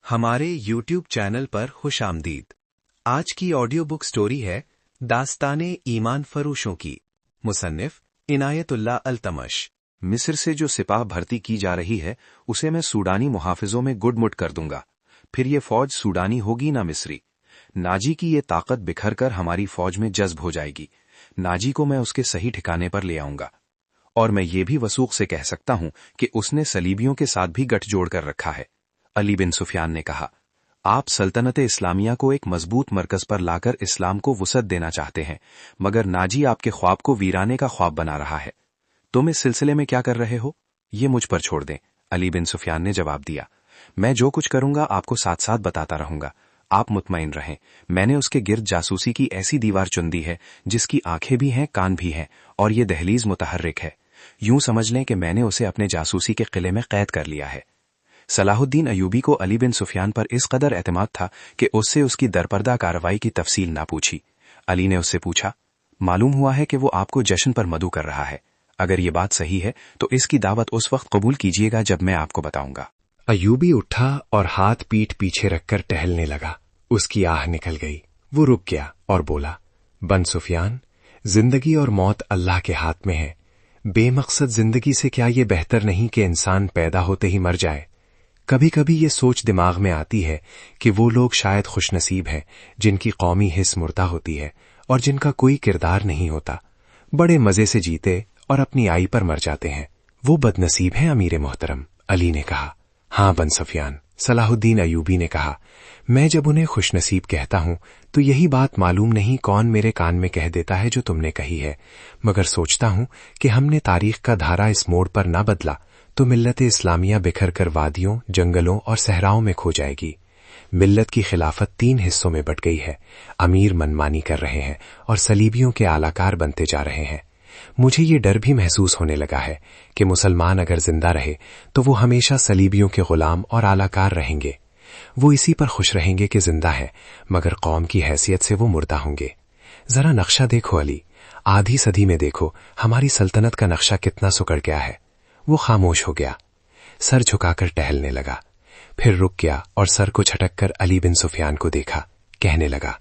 हमारे YouTube channel पर खुश आमदीद। आज की ऑडियो बुक स्टोरी है दास्ताने ईमान फरोशों की। मुसन्निफ इनायतुल्लाह अल्तमश। मिस्र से जो सिपाह भर्ती की जा रही है उसे मैं सूडानी मुहाफिजों में गुड़मुट कर दूंगा। फिर ये फौज सूडानी होगी ना मिस्री। नाजी की ये ताकत बिखर कर हमारी फौज में जज्ब हो जाएगी। नाजी को मैं उसके सही ठिकाने पर ले आऊंगा। और मैं ये भी वसूख से कह सकता हूं कि उसने सलीबियों के साथ भी गठजोड़ कर रखा है। अली बिन सुफियान ने कहा, आप सल्तनत इस्लामिया को एक मजबूत मरकज पर लाकर इस्लाम को वुसअत देना चाहते हैं, मगर नाजी आपके ख्वाब को वीराने का ख्वाब बना रहा है। तुम इस सिलसिले में क्या कर रहे हो, ये मुझ पर छोड़ दें। अली बिन सुफियान ने जवाब दिया, मैं जो कुछ करूंगा आपको साथ साथ बताता रहूंगा। आप मुतमईन रहें, मैंने उसके गिर्द जासूसी की ऐसी दीवार चुन दी है जिसकी आंखें भी हैं, कान भी हैं, और ये दहलीज मुतहर्रिक है। यूं समझ लें कि मैंने उसे अपने जासूसी के किले में कैद कर लिया है। सलाहुद्दीन अयूबी को अली बिन सुफियान पर इस कदर एतमाद था कि उससे उसकी दरपर्दा कार्रवाई की तफसील ना पूछी। अली ने उससे पूछा, मालूम हुआ है कि वो आपको जश्न पर मदऊ कर रहा है। अगर ये बात सही है तो इसकी दावत उस वक्त कबूल कीजिएगा जब मैं आपको बताऊंगा। अयूबी उठा और हाथ पीठ पीछे रखकर टहलने लगा। उसकी आह निकल गई। वो रुक गया और बोला, बन सुफियान, जिंदगी और मौत अल्लाह के हाथ में है। बेमकसद जिंदगी से क्या ये बेहतर नहीं कि इंसान पैदा होते ही मर जाए। कभी कभी ये सोच दिमाग में आती है कि वो लोग शायद खुशनसीब हैं जिनकी कौमी हिस्स मुर्दा होती है और जिनका कोई किरदार नहीं होता, बड़े मजे से जीते और अपनी आई पर मर जाते हैं। वो बदनसीब हैं अमीर मोहतरम। अली ने कहा, हाँ बन सुफियान। सलाहुद्दीन अयूबी ने कहा, मैं जब उन्हें खुशनसीब कहता हूं तो यही बात मालूम नहीं कौन मेरे कान में कह देता है जो तुमने कही है, मगर सोचता हूं कि हमने तारीख का धारा इस मोड़ पर ना बदला तो मिल्लत इस्लामिया बिखर कर वादियों, जंगलों और सहराओं में खो जाएगी। मिल्लत की खिलाफत 3 हिस्सों में बट गई है। अमीर मनमानी कर रहे हैं और सलीबियों के आलाकार बनते जा रहे हैं। मुझे ये डर भी महसूस होने लगा है कि मुसलमान अगर जिंदा रहे तो वो हमेशा सलीबियों के गुलाम और आलाकार रहेंगे। वो इसी पर खुश रहेंगे कि जिंदा है, मगर कौम की हैसियत से वो मुर्दा होंगे। जरा नक्शा देखो अली, आधी सदी में देखो हमारी सल्तनत का नक्शा कितना सुकड़ गया है। वो खामोश हो गया, सर झुकाकर टहलने लगा, फिर रुक गया और सर को झटक कर अली बिन सुफियान को देखा। कहने लगा,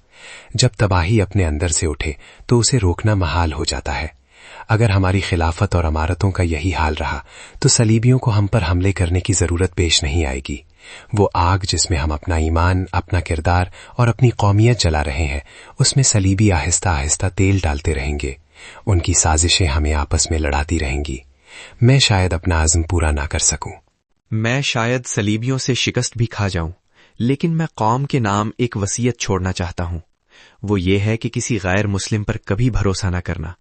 जब तबाही अपने अंदर से उठे तो उसे रोकना महाल हो जाता है। अगर हमारी खिलाफत और अमारतों का यही हाल रहा तो सलीबियों को हम पर हमले करने की जरूरत पेश नहीं आएगी। वो आग जिसमें हम अपना ईमान, अपना किरदार और अपनी कौमियत जला रहे हैं, उसमें सलीबी आहिस्ता आहिस्ता तेल डालते रहेंगे। उनकी साजिशें हमें आपस में लड़ाती रहेंगी। मैं शायद अपना आज़म पूरा ना कर सकूं। मैं शायद सलीबियों से शिकस्त भी खा जाऊं, लेकिन मैं कौम के नाम एक वसीयत छोड़ना चाहता हूं। वो ये है कि किसी गैर मुस्लिम पर कभी भरोसा ना करना।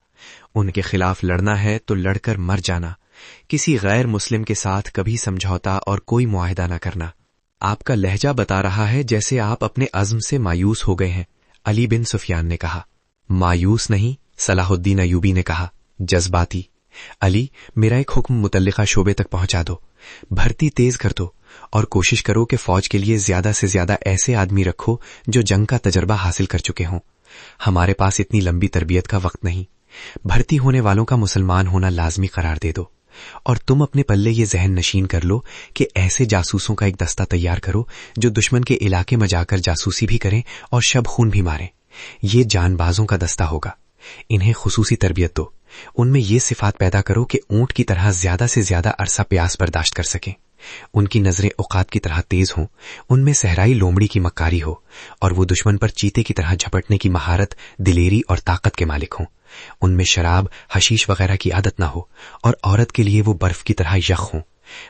उनके खिलाफ लड़ना है तो लड़कर मर जाना। किसी गैर मुस्लिम के साथ कभी समझौता और कोई मुआहिदा ना करना। आपका लहजा बता रहा है जैसे आप अपने अज़्म से मायूस हो गए हैं, अली बिन सुफियान ने कहा। मायूस नहीं, सलाहुद्दीन अयूबी ने कहा, जज्बाती। अली, मेरा एक हुक्म मुतल्लिका शोबे तक पहुंचा दो। भर्ती तेज कर दो और कोशिश करो कि फौज के लिए ज्यादा से ज्यादा ऐसे आदमी रखो जो जंग का तजर्बा हासिल कर चुके हों। हमारे पास इतनी लंबी तरबियत का वक्त नहीं। भर्ती होने वालों का मुसलमान होना लाजमी करार दे दो, और तुम अपने पल्ले ये जहन नशीन कर लो कि ऐसे जासूसों का एक दस्ता तैयार करो जो दुश्मन के इलाके में जाकर जासूसी भी करें और शब खून भी मारें। ये जानबाजों का दस्ता होगा। इन्हें खुसूसी तरबियत दो। उनमें ये सिफात पैदा करो कि ऊंट की तरह ज्यादा से ज्यादा अरसा प्यास बर्दाश्त कर सकें। उनकी नजरें औकात की तरह तेज हों, उनमें सहराई लोमड़ी की मक्कारी हो, और वो दुश्मन पर चीते की तरह झपटने की महारत, दिलेरी और ताकत के मालिक हों। उनमें शराब, हशीश वगैरह की आदत ना हो, और औरत के लिए वो बर्फ की तरह यख हों।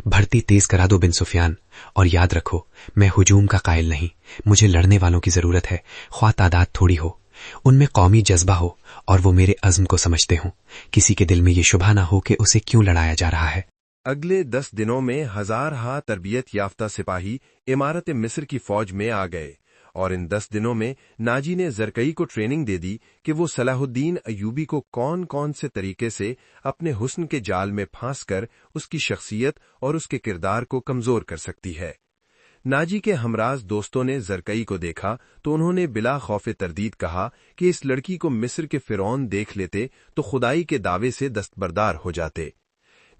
भर्ती तेज करा दो बिन सुफियान, और याद रखो, मैं हुजूम का कायल नहीं। मुझे लड़ने वालों की जरूरत है, ख्वाह तादाद थोड़ी हो। उनमें कौमी जज्बा हो और वो मेरे अज़्म को समझते हों। किसी के दिल में ये शुबा ना हो कि उसे क्यों लड़ाया जा रहा है। अगले 10 दिनों में 1000 तरबियत याफ्ता सिपाही इमारत मिस्र की फौज में आ गए, और इन 10 दिनों में नाजी ने जरकई को ट्रेनिंग दे दी कि वो सलाहुद्दीन अयूबी को कौन कौन से तरीके से अपने हुस्न के जाल में फांस कर उसकी शख्सियत और उसके किरदार को कमजोर कर सकती है। नाजी के हमराज दोस्तों ने जरकई को देखा तो उन्होंने बिला खौफे तरदीद कहा कि इस लड़की को मिस्र के फिरौन देख लेते तो खुदाई के दावे से दस्तबरदार हो जाते।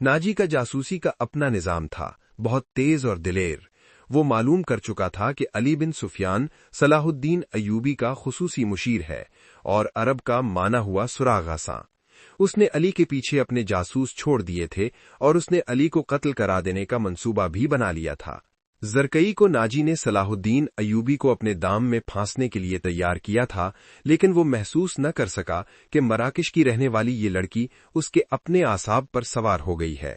नाजी का जासूसी का अपना निजाम था, बहुत तेज और दिलेर। وہ معلوم کر چکا تھا کہ علی بن سفیان صلاح الدین ایوبی کا خصوصی مشیر ہے اور عرب کا مانا ہوا سراغ آساں۔ اس نے علی کے پیچھے اپنے جاسوس چھوڑ دیے تھے اور اس نے علی کو قتل کرا دینے کا منصوبہ بھی بنا لیا تھا۔ زرکئی کو ناجی نے صلاح الدین ایوبی کو اپنے دام میں پھانسنے کے لیے تیار کیا تھا، لیکن وہ محسوس نہ کر سکا کہ مراکش کی رہنے والی یہ لڑکی اس کے اپنے اعصاب پر سوار ہو گئی ہے۔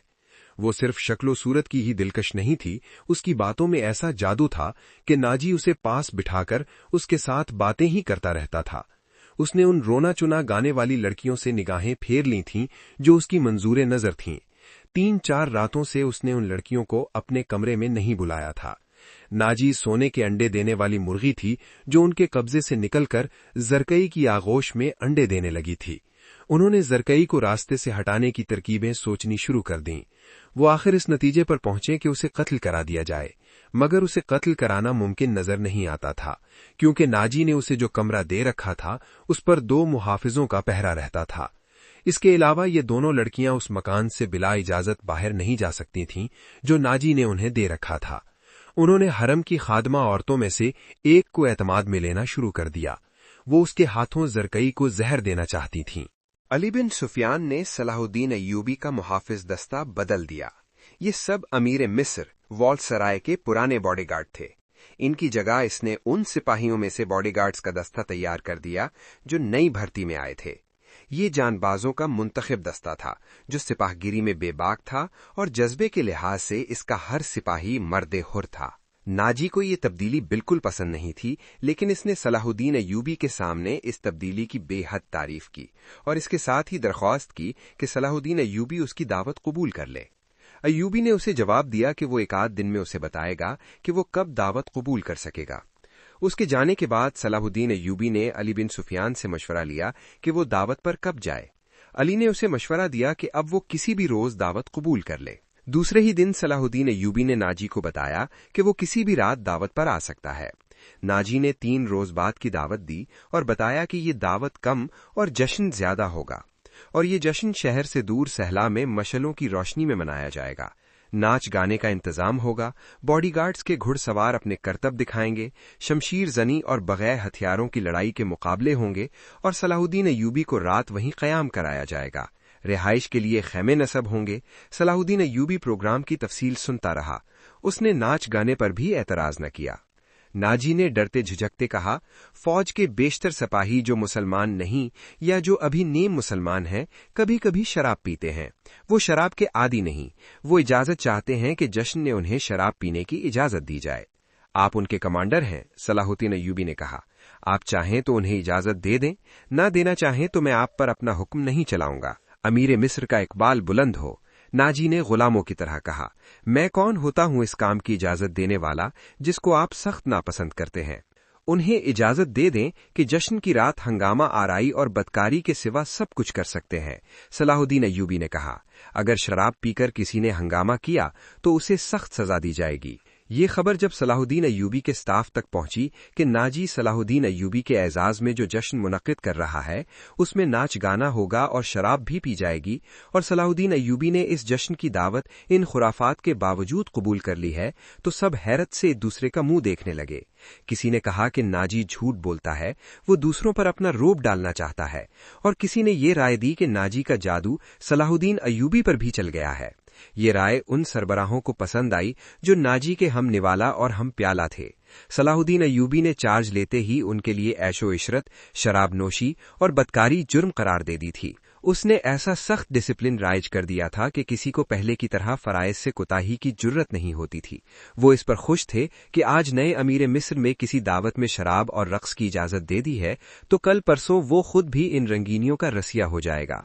وہ صرف شکل و صورت کی ہی دلکش نہیں تھی، اس کی باتوں میں ایسا جادو تھا کہ ناجی اسے پاس بٹھا کر اس کے ساتھ باتیں ہی کرتا رہتا تھا۔ اس نے ان رونا چنا گانے والی لڑکیوں سے نگاہیں پھیر لی تھیں جو اس کی منظور نظر تھیں۔ 3-4 راتوں سے اس نے ان لڑکیوں کو اپنے کمرے میں نہیں بلایا تھا۔ ناجی سونے کے انڈے دینے والی مرغی تھی جو ان کے قبضے سے نکل کر زرکئی کی آغوش میں انڈے دینے لگی تھی۔ انہوں نے زرکئی کو راستے سے ہٹانے کی ترکیبیں سوچنی شروع کر دیں۔ وہ آخر اس نتیجے پر پہنچے کہ اسے قتل کرا دیا جائے، مگر اسے قتل کرانا ممکن نظر نہیں آتا تھا، کیونکہ ناجی نے اسے جو کمرہ دے رکھا تھا اس پر 2 محافظوں کا پہرا رہتا تھا۔ اس کے علاوہ یہ دونوں لڑکیاں اس مکان سے بلا اجازت باہر نہیں جا سکتی تھیں جو ناجی نے انہیں دے رکھا تھا۔ انہوں نے حرم کی خادمہ عورتوں میں سے ایک کو اعتماد میں لینا شروع کر دیا۔ وہ اس کے ہاتھوں زرکئی کو زہر دینا چاہتی تھیں۔ علی بن سفیان نے صلاح الدین ایوبی کا محافظ دستہ بدل دیا۔ یہ سب امیر مصر وال سرائے کے پرانے باڈی گارڈ تھے۔ ان کی جگہ اس نے ان سپاہیوں میں سے باڈی گارڈز کا دستہ تیار کر دیا جو نئی بھرتی میں آئے تھے۔ یہ جان بازوں کا منتخب دستہ تھا جو سپاہ گیری میں بے باک تھا اور جذبے کے لحاظ سے اس کا ہر سپاہی مرد حر تھا۔ ناجی کو یہ تبدیلی بالکل پسند نہیں تھی، لیکن اس نے صلاح الدین ایوبی کے سامنے اس تبدیلی کی بے حد تعریف کی اور اس کے ساتھ ہی درخواست کی کہ صلاح الدین ایوبی اس کی دعوت قبول کر لے۔ ایوبی نے اسے جواب دیا کہ وہ 1 دن میں اسے بتائے گا کہ وہ کب دعوت قبول کر سکے گا۔ اس کے جانے کے بعد صلاح الدین ایوبی نے علی بن سفیان سے مشورہ لیا کہ وہ دعوت پر کب جائے۔ علی نے اسے مشورہ دیا کہ اب وہ کسی بھی روز دعوت قبول کر لے۔ دوسرے ہی دن صلاح الدین ایوبی نے ناجی کو بتایا کہ وہ کسی بھی رات دعوت پر آ سکتا ہے۔ ناجی نے 3 روز بعد کی دعوت دی اور بتایا کہ یہ دعوت کم اور جشن زیادہ ہوگا، اور یہ جشن شہر سے دور صحرا میں مشلوں کی روشنی میں منایا جائے گا۔ ناچ گانے کا انتظام ہوگا، باڈی گارڈز کے گھڑ سوار اپنے کرتب دکھائیں گے، شمشیر زنی اور بغیر ہتھیاروں کی لڑائی کے مقابلے ہوں گے، اور صلاح الدین ایوبی کو رات وہیں قیام کرایا جائے گا۔ رہائش کے لیے خیمے نصب ہوں گے۔ صلاح الدین ایوبی پروگرام کی تفصیل سنتا رہا۔ اس نے ناچ گانے پر بھی اعتراض نہ کیا۔ ناجی نے ڈرتے جھجکتے کہا، فوج کے بیشتر سپاہی جو مسلمان نہیں یا جو ابھی نیم مسلمان ہیں کبھی کبھی شراب پیتے ہیں۔ وہ شراب کے عادی نہیں، وہ اجازت چاہتے ہیں کہ جشن نے انہیں شراب پینے کی اجازت دی جائے۔ آپ ان کے کمانڈر ہیں، صلاح الدین ایوبی نے کہا۔ آپ چاہیں تو انہیں اجازت دے دیں، نہ دینا چاہیں تو میں آپ پر اپنا حکم نہیں چلاؤں گا۔ امیر مصر کا اقبال بلند ہو۔ ناجی نے غلاموں کی طرح کہا، میں کون ہوتا ہوں اس کام کی اجازت دینے والا جس کو آپ سخت ناپسند کرتے ہیں؟ انہیں اجازت دے دیں کہ جشن کی رات ہنگامہ آرائی اور بدکاری کے سوا سب کچھ کر سکتے ہیں۔ صلاح الدین ایوبی نے کہا، اگر شراب پی کر کسی نے ہنگامہ کیا تو اسے سخت سزا دی جائے گی۔ یہ خبر جب صلاح الدین ایوبی کے سٹاف تک پہنچی کہ ناجی صلاح الدین ایوبی کے اعزاز میں جو جشن منعقد کر رہا ہے اس میں ناچ گانا ہوگا اور شراب بھی پی جائے گی، اور صلاح الدین ایوبی نے اس جشن کی دعوت ان خرافات کے باوجود قبول کر لی ہے، تو سب حیرت سے ایک دوسرے کا منہ دیکھنے لگے۔ کسی نے کہا کہ ناجی جھوٹ بولتا ہے، وہ دوسروں پر اپنا روب ڈالنا چاہتا ہے، اور کسی نے یہ رائے دی کہ ناجی کا جادو صلاح الدین ایوبی پر بھی چل گیا ہے۔ یہ رائے ان سربراہوں کو پسند آئی جو ناجی کے ہم نوالا اور ہم پیالہ تھے۔ صلاح الدین ایوبی نے چارج لیتے ہی ان کے لیے عیش و عشرت، شراب نوشی اور بدکاری جرم قرار دے دی تھی۔ اس نے ایسا سخت ڈسپلن رائج کر دیا تھا کہ کسی کو پہلے کی طرح فرائض سے کوتاہی کی جرت نہیں ہوتی تھی۔ وہ اس پر خوش تھے کہ آج نئے امیر مصر میں کسی دعوت میں شراب اور رقص کی اجازت دے دی ہے تو کل پرسوں وہ خود بھی ان رنگینیوں کا رسیا ہو جائے گا۔